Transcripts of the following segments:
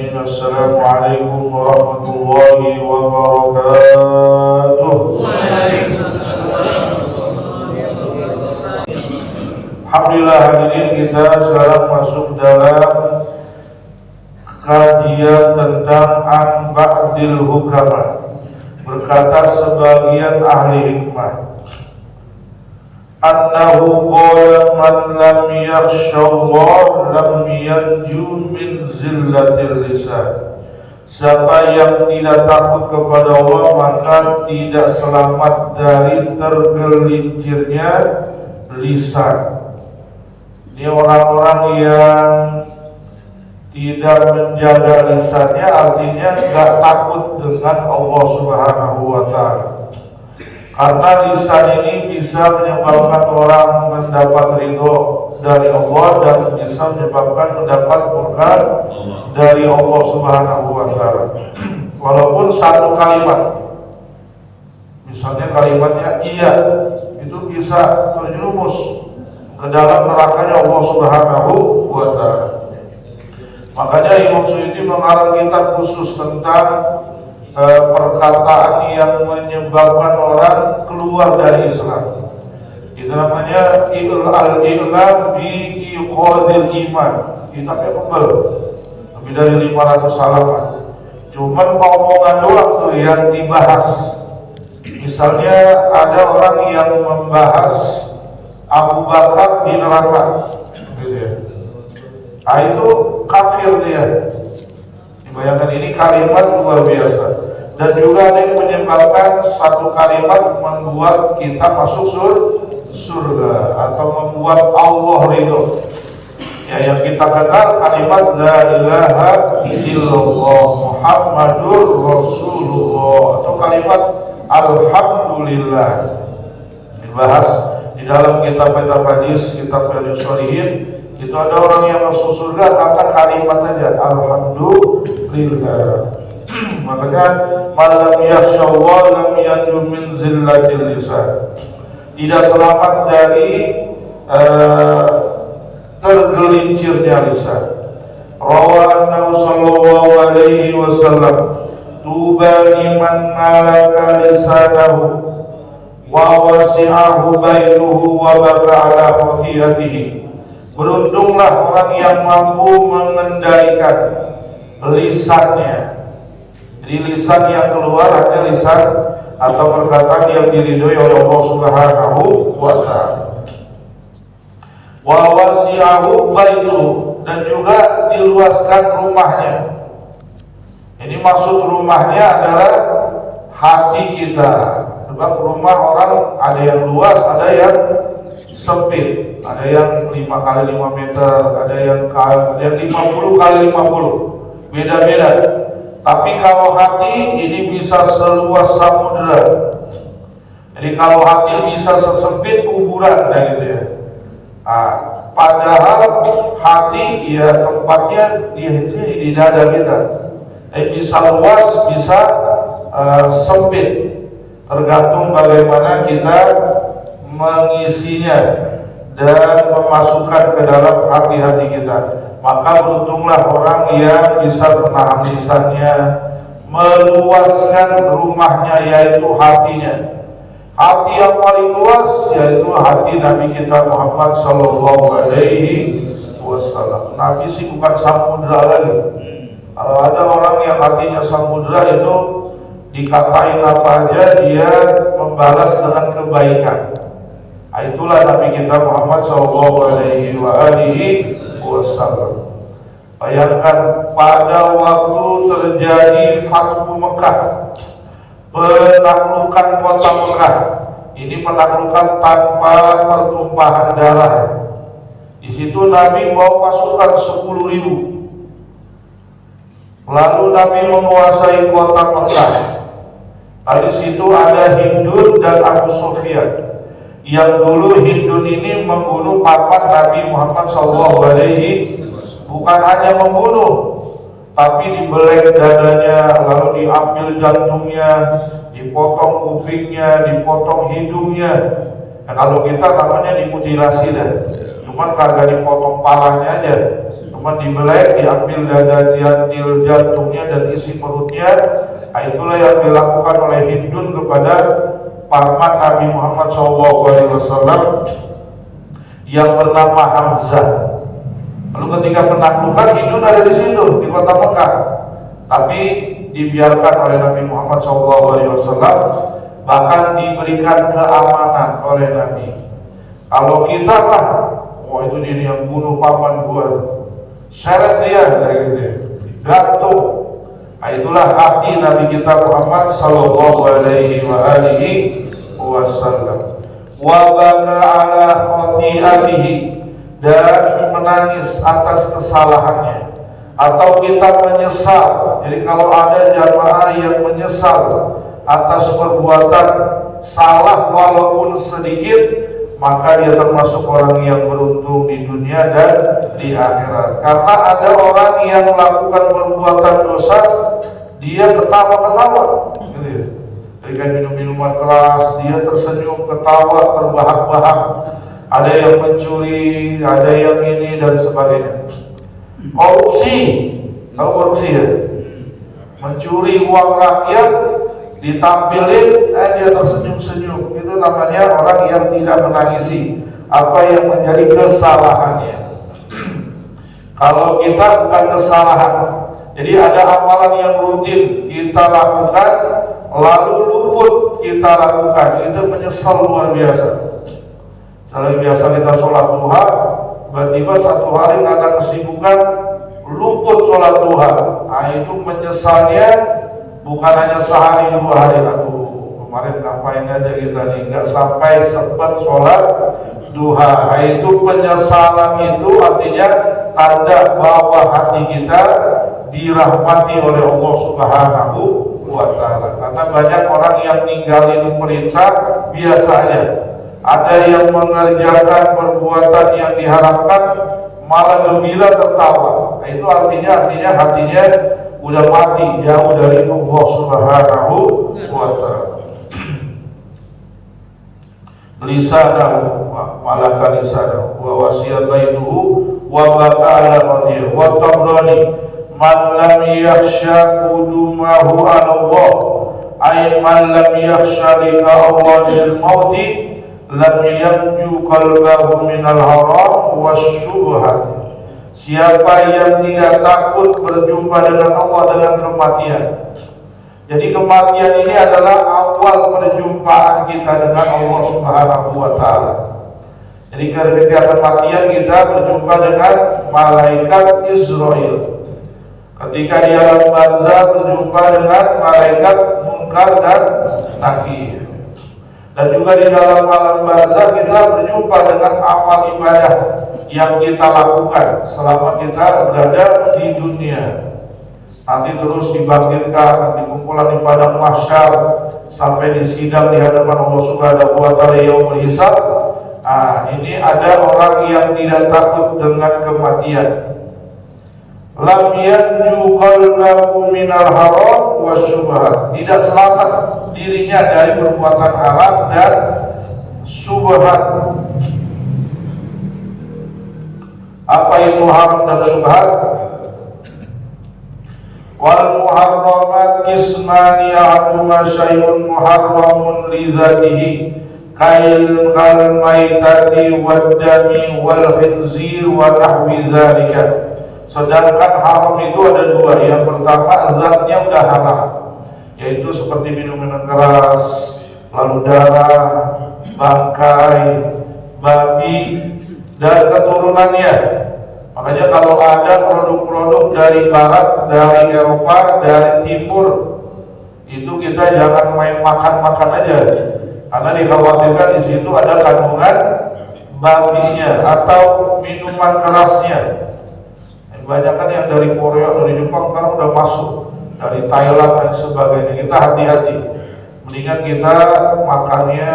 Assalamualaikum warahmatullahi wabarakatuh. Alhamdulillah, hadirin, kita sekarang masuk dalam kajian tentang an ba'dil hukama. Berkata sebagian ahli hikmah, annahu qala man lam yakhshallah lam yanju min zillatil lisan. Siapa yang tidak takut kepada Allah maka tidak selamat dari tergelincirnya lisan. Ini orang-orang yang tidak menjaga lisannya, artinya tidak takut dengan Allah Subhanahu wa Ta'ala. Karena lisan ini bisa menyebabkan orang mendapat ridho dari Allah dan bisa menyebabkan mendapat murka dari Allah Subhanahu wa Ta'ala. Walaupun satu kalimat, misalnya kalimatnya iya, itu bisa terjerumus ke dalam nerakanya Allah Subhanahu wa Ta'ala. Makanya Imam Suyuti mengarang kitab khusus tentang perkataan yang menyebabkan orang keluar dari Islam. Itu namanya al-ilam bi iqadil iman. Kitabnya tebal, lebih dari 500 halaman. Cuman omongan doang tuh yang dibahas. Misalnya ada orang yang membahas Abu Bakar di neraka, gitu ya. Nah, itu kafir dia. Dibayangkan, ini kalimat luar biasa. Dan juga ada yang menyebabkan satu kalimat membuat kita masuk surga atau membuat Allah ridho. Ya, yang kita kenal kalimat la ilaha illallah Muhammadur Rasulullah atau kalimat alhamdulillah. Dibahas di dalam kitab-kitab hadis, kitab hadis sholihin. Itu ada orang yang masuk surga karena kalimat aja alhamdulillah. Makanya malam yakhsyallah lam yanju min zillatil lisan. Tidak selamat dari tergelincirnya lisan. Rawahu sallallahu alaihi wasallam, tuba liman malaka lisanahu wa wasi'ahu baituhu wa baka ala khotiyatihi. Beruntunglah orang yang mampu mengendalikan lisannya. Jadi lisan yang keluar ada lisan atau perkataan yang diridhoi oleh Allah Subhanahu wa Ta'ala. Wa wasi'ahu baituhu, dan juga diluaskan rumahnya. Ini maksud rumahnya adalah hati kita. Sebab rumah orang ada yang luas, ada yang sempit. Ada yang 5 kali 5 meter, ada yang 50 kali 50, beda-beda. Tapi kalau hati ini bisa seluas samudera. Jadi kalau hati bisa sesempit kuburan, gitu ya. Nah, padahal hati ya tempatnya di dada kita. Bisa luas, bisa sempit, tergantung bagaimana kita mengisinya dan memasukkan ke dalam hati-hati kita. Maka beruntunglah orang yang bisa menahan lisannya, meluaskan rumahnya, yaitu hatinya. Hati yang paling luas yaitu hati Nabi kita Muhammad sallallahu alaihi wasallam. Nabi sih bukan samudra lagi. Kalau ada orang yang hatinya samudra, itu dikatain apa aja dia membalas dengan kebaikan. Itulah Nabi kita Muhammad sallallahu alaihi wasallam. Bayangkan pada waktu terjadi Fathu Mekah, penaklukan kota Mekah. Ini penaklukan tanpa pertumpahan darah. Di situ Nabi bawa pasukan 10.000. Lalu Nabi menguasai kota Mekah. Di situ ada Hindun dan Abu Sufyan. Yang dulu Hindun ini membunuh paman Nabi Muhammad SAW. Bukan hanya membunuh, tapi dibelek dadanya, lalu diambil jantungnya, dipotong kupingnya, dipotong hidungnya. Nah, kalau kita namanya dimutilasi dah. Cuman kagak dipotong palanya aja, cuma cuma dibelek, diambil dada jantungnya dan isi perutnya. Itulah yang dilakukan oleh Hindun kepada paman Nabi Muhammad SAW yang bernama Hamzah. Lalu ketika penaklukan, Hindun ada di situ di kota Mekah, tapi dibiarkan oleh Nabi Muhammad SAW, bahkan diberikan keamanan oleh Nabi. Kalau kita lah, oh itu dia yang bunuh paman gua, seret dia, gantung. Itulah hati Nabi kita Muhammad sallallahu alaihi wasallam. Wa baka ala khati'atihi, dan menangis atas kesalahannya, atau kita menyesal. Jadi kalau ada jamaah yang menyesal atas perbuatan salah walaupun sedikit, maka dia termasuk orang yang beruntung di dunia dan di akhirat. Karena ada orang yang melakukan perbuatan dosa, dia ketawa-ketawa, ketika minum minuman keras, dia tersenyum, ketawa, terbahak-bahak. Ada yang mencuri, ada yang ini dan sebagainya. Korupsi, tahu korupsi ya? Mencuri uang rakyat, ditampilin, dia tersenyum-senyum. Itu namanya orang yang tidak menangisi apa yang menjadi kesalahannya. Kalau kita bukan kesalahan, jadi ada amalan yang rutin kita lakukan, lalu luput kita lakukan, itu menyesal luar biasa. Kalau biasa kita sholat duha, tiba-tiba satu hari karena kesibukan luput sholat duha, itu menyesalnya bukan hanya sehari dua hari. Aduh, kemarin ngapain aja kita nih, nggak sampai sempat sholat duha. Itu penyesalan, itu artinya tanda bahwa hati kita dirahmati oleh Allah Subhanahu wa Ta'ala. Karena banyak orang yang ninggalin perintah biasa aja, ada yang mengerjakan perbuatan yang diharapkan malah gembira tertawa. Itu artinya hatinya udah mati, jauh dari Allah Subhanahu wa Ta'ala. Lisanahu malaka lisanahu wa wasiya baituhu wa baqala qadiyah wa tabrani man lam yakhsha qudumahu ala Allah, ay man lam yakhsha liqa Allah lil mauti lam yanju qalbahu minal haram wasyubhat. Siapa yang tidak takut berjumpa dengan Allah dengan kematian. Jadi kematian ini adalah awal perjumpaan kita dengan Allah Subhanahu wa Ta'ala. Jadi ketika kematian kita berjumpa dengan malaikat Israel. Ketika di alam barzah berjumpa dengan malaikat Munkar dan Nakir. Dan juga di dalam alam barzah kita berjumpa dengan amal ibadah yang kita lakukan selama kita berada di dunia. Nanti terus dibangkitkan, dikumpulkan di padang mahsyar sampai disidang di hadapan Allah Subhanahu wa Ta'ala yaumul hisab. Ini ada orang yang tidak takut dengan kematian. Lam yanju qalbahu minal haram wasyubhat. Tidak selamat dirinya dari perbuatan haram dan syubhat. Apa itu haram dan syubhat? Wal muharramat kismani ahaduma syai'un muharramun li dzatihi kal maitati wad dami wal khinzir wa nahwi dzalika. Sedangkan haram itu ada dua. Yang pertama zatnya udah haram, yaitu seperti minuman keras, lalu darah, bangkai, babi dan keturunannya. Makanya kalau ada produk-produk dari barat, dari Eropa, dari timur, itu kita jangan main makan-makan aja, karena dikhawatirkan di situ ada kandungan babinya atau minuman kerasnya. Kebanyakan yang dari Korea, dari Jepang sekarang udah masuk, dari Thailand dan sebagainya. Kita hati-hati, mendingan kita makannya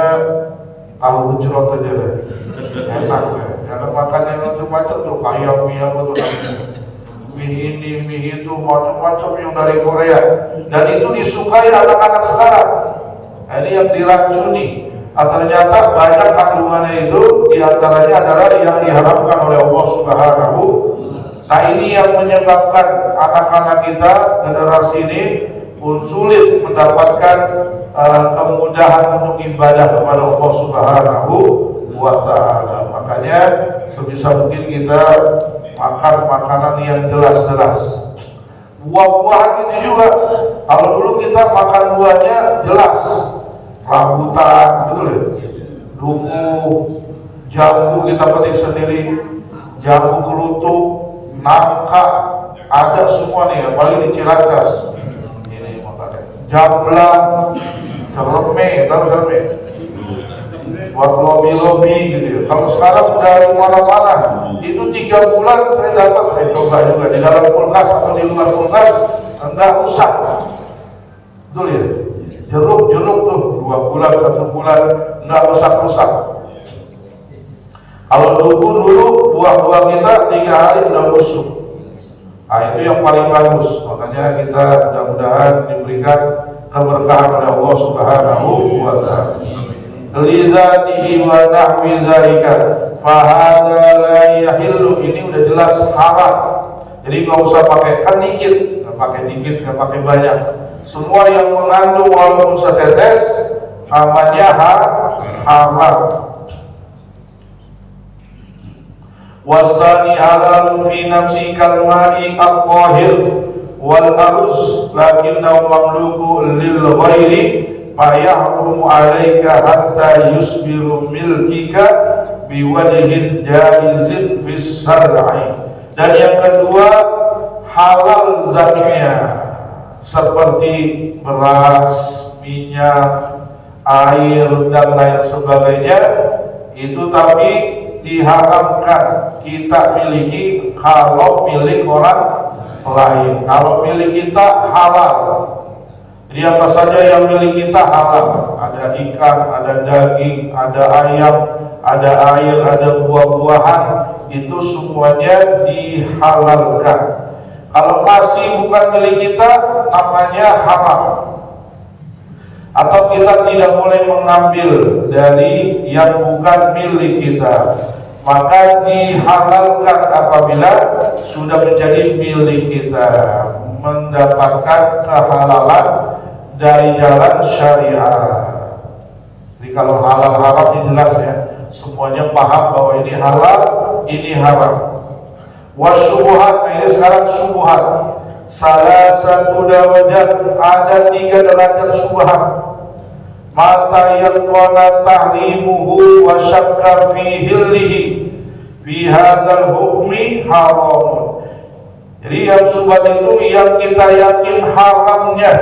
tahu gejrot aja deh, enak ya. Karena makan yang macam-macam tuh, kayak mie apa tuh, mie ini, mie itu, macam-macam yang dari Korea, dan itu disukai anak-anak sekarang. Nah, ini yang diracuni. Ternyata banyak kandungannya itu, diantaranya adalah yang diharamkan oleh Allah Subhanahu Nah ini yang menyebabkan anak-anak kita generasi ini pun sulit mendapatkan kemudahan untuk ibadah kepada Allah Subhanahu wa Ta'ala. Makanya sebisa mungkin kita makan makanan yang jelas-jelas. Buah-buahan ini juga, kalau dulu kita makan buahnya jelas, rambutan, betul ya? Duku, jambu kita petik sendiri, jambu kelutuk, nangka, ada semua nih, apalagi di Ciracas. Ini makanya jamblang, sereme, tahu sereme? Buat lobi-lobi gitu ya. Kalau sekarang udah di mana-mana, itu 3 bulan saya dapat, saya coba juga di dalam kulkas atau di luar kulkas, enggak rusak. Betul ya? Jeruk tuh 2 bulan, 1 bulan enggak rusak-rusak. Kalau dulu buah-buah kita 3 hari udah busuk. Nah itu yang paling bagus. Makanya kita mudah-mudahan diberikan keberkahan oleh Allah Subhanahu wa Ta'ala. Lidzatihi wa nahwi dzalika fa hadza la yahillu, ini udah jelas haram. Jadi nggak usah pakai kan dikit, nggak pakai banyak. Semua yang mengandung walaupun setetes namanya haram. Wasani halal fi nafsi kal ma'i al-qahir wal arus lakinnahu mamluku lil ghairi fayahrumu alaika hatta yusbiru milkika biwajhin jaizin fis syar'i. Dan yang kedua, halal zatnya seperti beras, minyak, air dan lain sebagainya, itu tapi diharamkan kita miliki kalau milik orang lain. Kalau milik kita halal. Jadi apa saja yang milik kita halal. Ada ikan, ada daging, ada ayam, ada air, ada buah-buahan, itu semuanya dihalalkan. Kalau masih bukan milik kita, namanya haram. Atau kita tidak boleh mengambil dari yang bukan milik kita, maka dihalalkan apabila sudah menjadi milik kita, mendapatkan kehalalan dari jalan syariah. Jadi kalau halal haram ini jelas ya, semuanya paham bahwa ini halal, ini haram. Wasyubuhat, ini sekarang syubuhat. Salah satu darajat, ada 3 derajat syubhat. Mata yang qala tahrimuhu wa syakka fi hillihi fi hadzal hukmi haramun. Jadi yang syubhat itu yang kita yakin haramnya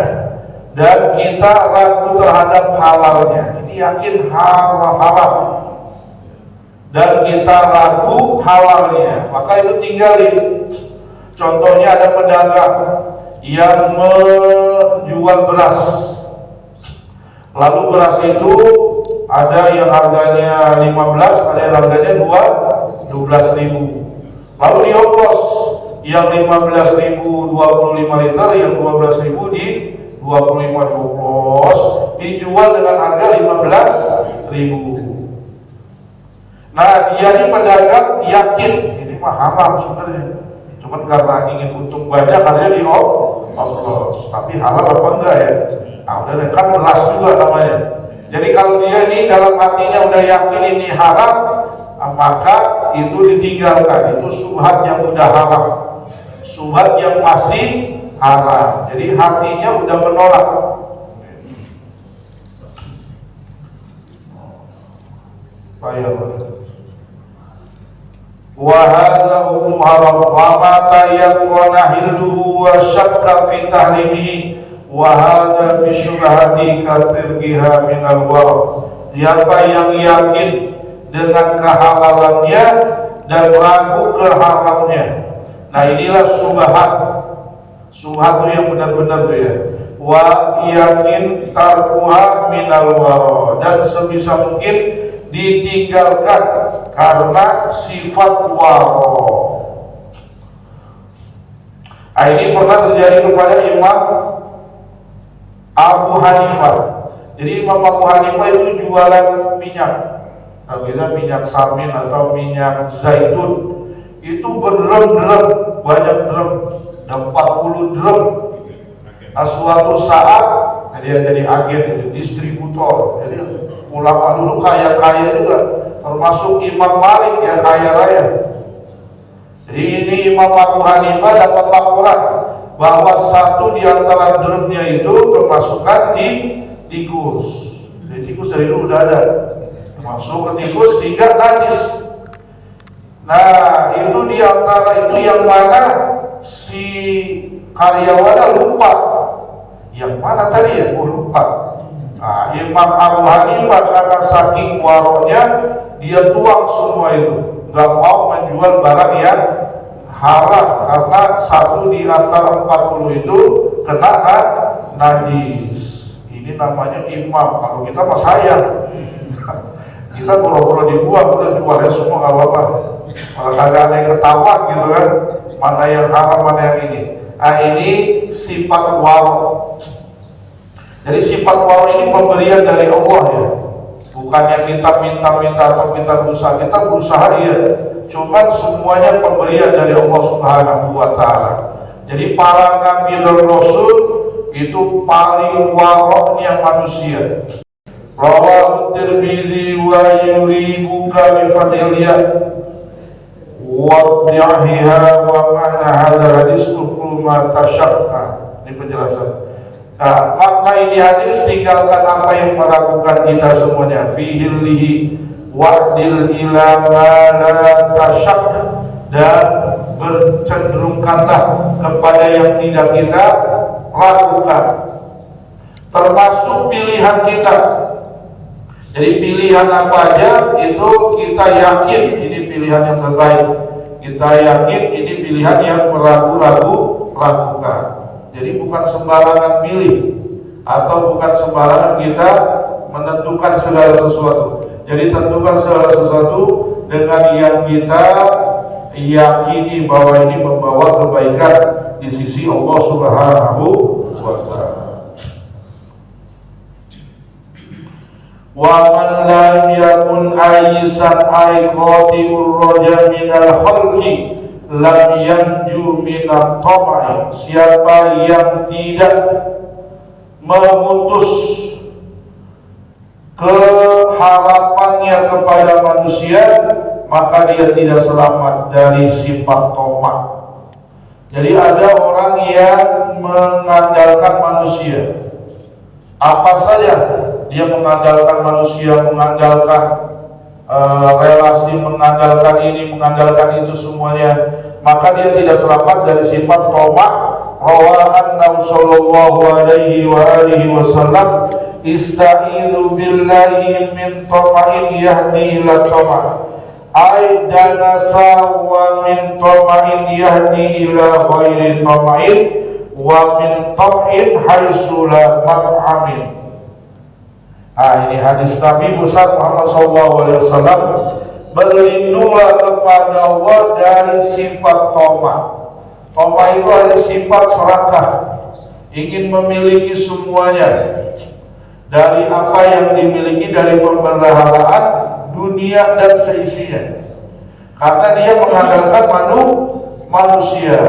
dan kita ragu terhadap halalnya. Ini yakin haram dan kita ragu halalnya, maka itu tinggalin. Contohnya ada pedagang yang menjual beras, lalu beras itu ada yang harganya 15, ada yang harganya 12.000. Lalu dioplos, yang 15.000 25 liter, yang 12.000 di 25 dioplos, dijual dengan harga 15.000. Nah dia ini pedagang yakin ini mah haram sebenarnya, cuman karena ingin untung banyak harganya dioplos. Tapi halal apa enggak ya? Nah udah kan beras juga namanya. Jadi kalau dia ini dalam hatinya udah yakin ini haram, maka itu ditinggalkan. Itu syubhat yang udah haram, syubhat yang masih haram. Jadi hatinya udah menolak. Wa hadza hukmu haram wa ma tayaqqana hilluhu wa syakka fi tahrimihi wa hadza bi syubhati katirgiha min al-waraq. Siapa yang yakin dengan kehalalannya dan ragu keharamnya, nah inilah syubhat. Syubhat itu yang benar-benar tuh ya. Wa yakin tarkuha min al-waraq, dan sebisa mungkin ditinggalkan karena sifat waro. Ini pernah terjadi kepada Imam Abu Hanifah. Jadi Imam Abu Hanifah itu jualan minyak. Kalau kita minyak samin atau minyak zaitun, itu berdrum-drum, banyak drum, ada 40 drum. Nah, suatu saat dia jadi agen, distributor. Jadi ulama dulu kaya-kaya juga, termasuk Imam Malik yang kaya raya. Jadi ini Imam Abu Hanifah dapat laporan bahwa satu di antara drumnya itu kemasukan tikus. Jadi tikus dari dulu udah ada. Masuk ke tikus hingga najis. Nah, itu di antara itu yang mana si karyawannya lupa. Yang mana tadi ya? Oh, lupa. Nah, Imam Abu Hanifah karena saking waroknya dia tuang semua itu. Gak mau menjual barang yang haram karena satu di antara 40 itu kena najis. Ini namanya imam. Kalau kita mah sayang. Kita boro-boro dibuang, udah jualnya semua gak apa-apa. Malah kagak ada yang ketahuan gitu kan, mana yang haram, mana yang ini. Nah, ini sifat warok. Jadi sifat warok ini pemberian dari Allah ya. Bukannya kita minta-minta atau kita berusaha ya. Cuman semuanya pemberian dari Allah Subhanahu wa Ta'ala. Jadi para nabi dan rasul itu paling waroknya manusia. Rawahu Tirmidzi wa yuribuka bi fadliyah wa bi'ahiha wa ma'na hadha hadis ma tasyaqqa. Ini penjelasan. Nah, makna ini hadis tinggalkan apa yang meragukan kita semuanya. Fihillihi wa'dil ila ma la tasyaq, dan bercenderungkanlah kepada yang tidak kita ragukan, termasuk pilihan kita. Jadi pilihan apa aja itu kita yakin ini pilihan yang terbaik. Kita yakin ini pilihan yang ragukan. Jadi bukan sembarangan pilih atau bukan sembarangan kita menentukan segala sesuatu. Jadi tentukan segala sesuatu dengan yang kita yakini bahwa ini membawa kebaikan di sisi Allah Subhanahu wa Ta'ala. Wa man lam yakun aisan ay qatimur raja minal khalqi lam yanju minat tamai. Siapa yang tidak memutus keharapannya kepada manusia, maka dia tidak selamat dari sifat tamak. Jadi ada orang yang mengandalkan manusia. Apa saja dia mengandalkan manusia, mengandalkan relasi, mengandalkan ini, mengandalkan itu semuanya, maka dia tidak selamat dari sifat tamak. Rawahan Nabi sallallahu alaihi wa alihi wasallam, ista'idzu billahi min tama'in yahdi ila tama'. Ay danasa wa min tama'in yahdi ila ghairi tama'in wa min tam'in haitsu la mat'amin. Ini hadis Nabi besar Muhammad SAW. Berlindunglah kepada Allah dari sifat tamak. Tamak itu ada sifat serakah, ingin memiliki semuanya dari apa yang dimiliki, dari pemeliharaan dunia dan seisinya, karena dia mengandalkan manusia.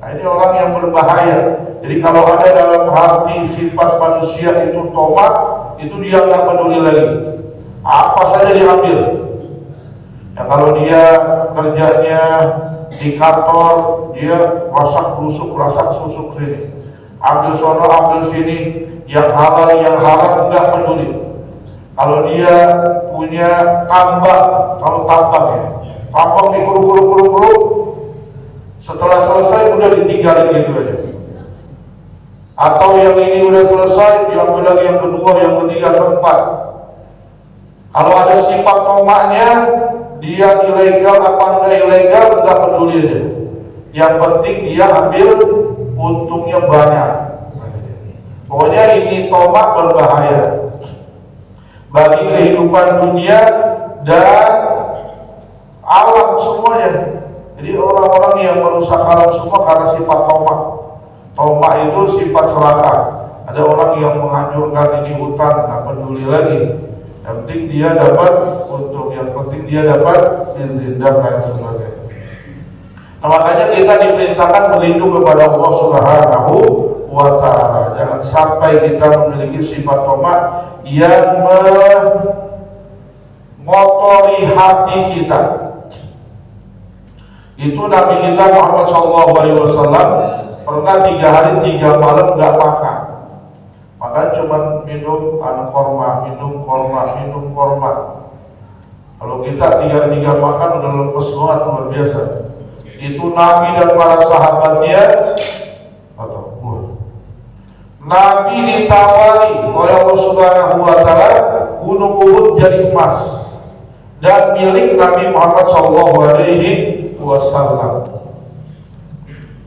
Nah, ini orang yang berbahaya. Jadi kalau ada dalam hati sifat manusia itu tamak, itu dia nggak peduli lagi, apa saja diambil. Ya, kalau dia kerjanya di kantor, dia rasak susuk sini, ambil sono ambil sini, yang halal yang haram nggak peduli. Kalau dia punya tambang, kalau tambang ya, tambang dikuruk, setelah selesai udah ditinggalin gitu aja. Atau yang ini udah selesai, diambil lagi yang kedua, yang ketiga, keempat. Kalau ada sifat tamaknya, dia ilegal apa enggak ilegal, enggak peduli dia. Yang penting dia ambil untungnya banyak. Pokoknya ini tamak berbahaya bagi kehidupan dunia dan alam semuanya. Jadi orang-orang yang merusak alam semua karena sifat tamak. Tamak itu sifat serakah. Ada orang yang menghancurkan ini hutan, nggak peduli lagi. Yang penting dia dapat untung, yang penting dia dapat izin dan lain sebagainya. Nah, makanya kita diperintahkan berlindung kepada Allah Subhanahu wa Ta'ala. Jangan sampai kita memiliki sifat tamak yang mengotori hati kita. Itu Nabi kita Muhammad SAW pernah 3 hari 3 malam nggak makan. Makanya cuma minum korma. Kalau kita 3 hari 3 makan udah lemes banget, luar biasa. Itu Nabi dan para sahabatnya Nabi ditawari oleh Allah Subhanahu wa Ta'ala gunung Uhud jadi emas dan milik Nabi Muhammad SAW.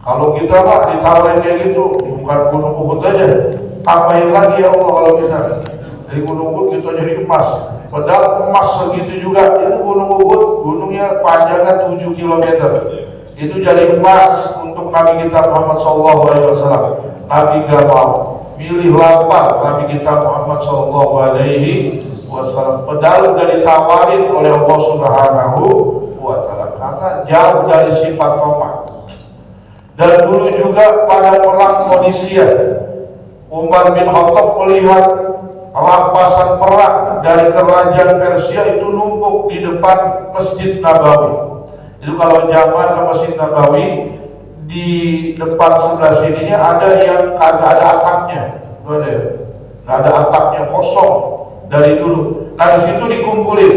Kalau kita mah ditawarin kayak gitu, bukan gunung Uhud aja, tambahin lagi ya Allah kalau bisa. Dari gunung Uhud kita jadi emas. Padahal emas segitu juga. Itu gunung Uhud, gunungnya panjangnya 7 km. Itu jadi emas untuk Nabi kita Muhammad SAW. Nabi gak mau milih lapar Nabi kita Muhammad SAW. Padahal sudah ditawarin oleh Allah Subhanahu wa Ta'ala karena jauh dari sifat tamak. Dan dulu juga pada perang Qadisiyah, Umar bin Khattab melihat rampasan perang dari kerajaan Persia itu numpuk di depan Masjid Nabawi. Itu kalau zaman ke Masjid Nabawi, di depan sebelah sininya ada yang kagak ada atapnya, nggak ada atapnya, kosong dari dulu. Nah di situ dikumpulin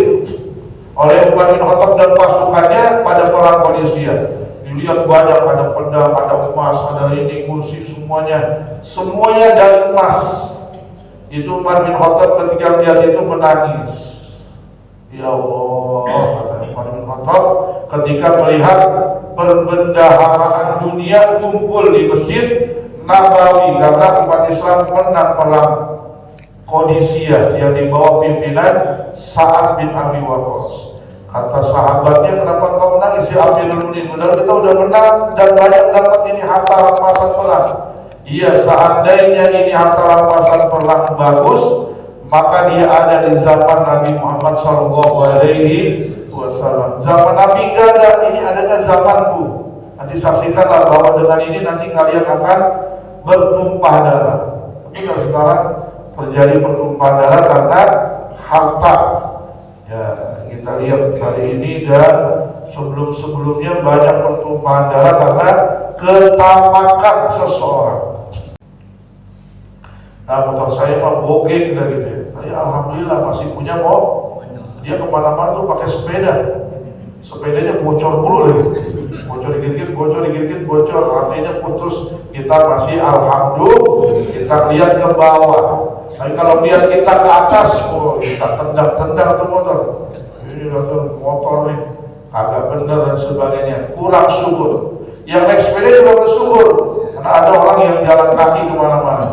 oleh Umar bin Khattab dan pasukannya pada perang Qadisiyah. Dilihat banyak, ada pedang, ada emas, ada ini, kursi, semuanya dari emas. Itu Umar bin Khattab ketika melihat itu menangis. Ya Allah, kata Umar bin Khattab ketika melihat perbendaharaan dunia kumpul di Masjid Nabawi karena umat Islam menang perang Qadisiyah yang dibawa pimpinan Sa'ad bin Abi Waqqas. Kata sahabatnya, kenapa kau menangis ya Amirul Mukminin? Padahal kita udah menang dan banyak dapat ini harta rampasan perang. Iya, seandainya ini harta rampasan perang bagus, maka dia ada di zaman Nabi Muhammad SAW. Zaman Nabi enggak ada, ini adanya zamanku. Nanti saksikanlah bahwa dengan ini nanti kalian akan bertumpah darah. Tapi kalau sekarang terjadi pertumpahan darah karena harta. Ya, kita lihat hari ini dan sebelum-sebelumnya banyak pertumpahan darah karena ketamakan seseorang. Nah, motor saya mah bogeng gitu ya. Saya alhamdulillah masih punya kok. Dia kemana-mana tuh pakai sepeda. Sepedanya bocor mulu lagi. Bocor dikit, artinya putus. Kita masih alhamdulillah, kita lihat ke bawah. Tapi kalau lihat kita ke atas, kita tendang tuh motor. Ini motor nih, agak bener dan sebagainya. Kurang syukur. Yang naik sepeda juga bersyukur, karena ada orang yang jalan kaki kemana-mana.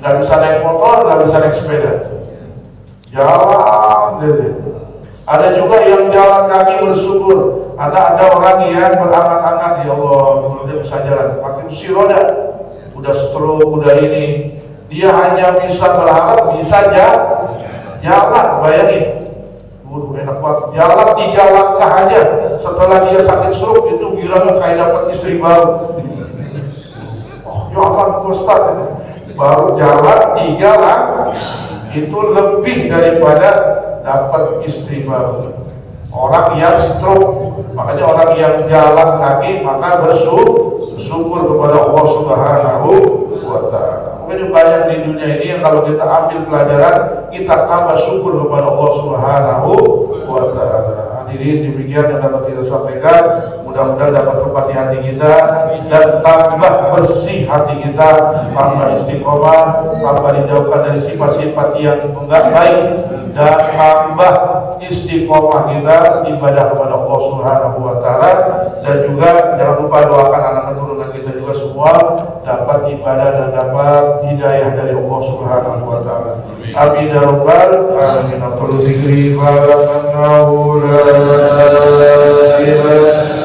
Gak bisa naik motor, gak bisa naik sepeda. Jalan deh. Ada juga yang jalan kaki bersyukur. Ada orang yang berangan-angan, ya Allah, kalau dia bisa jalan pakai kursi roda, udah stroke, udah ini, dia hanya bisa berharap bisa jalan. Bayangin, enak banget. Jalan 3 langkah aja setelah dia sakit stroke itu girangnya kayak dapat istri baru. Jalan Ustaz, baru jalan 3 langkah itu lebih daripada dapat istri baru. Orang yang stroke, makanya orang yang jalan kaki maka bersyukur kepada Allah Subhanahu wa Ta'ala. Mungkin banyak di dunia ini yang kalau kita ambil pelajaran, kita tambah syukur kepada Allah Subhanahu wa Ta'ala. Hadirin, demikian yang dapat kita sampaikan. Mudah-mudahan dapat tempat di hati kita dan tambah bersih hati kita, tambah istiqomah, tambah dijauhkan dari sifat-sifat yang enggak baik, dan tambah istiqomah kita ibadah kepada Allah Subhanahu wa Ta'ala. Dan juga jangan lupa doakan anak keturunan kita juga semua dapat ibadah dan dapat hidayah dari Allah Subhanahu wa Ta'ala. Amin ya rabbal alamin. Aqulu dzikri wa la ilaha illa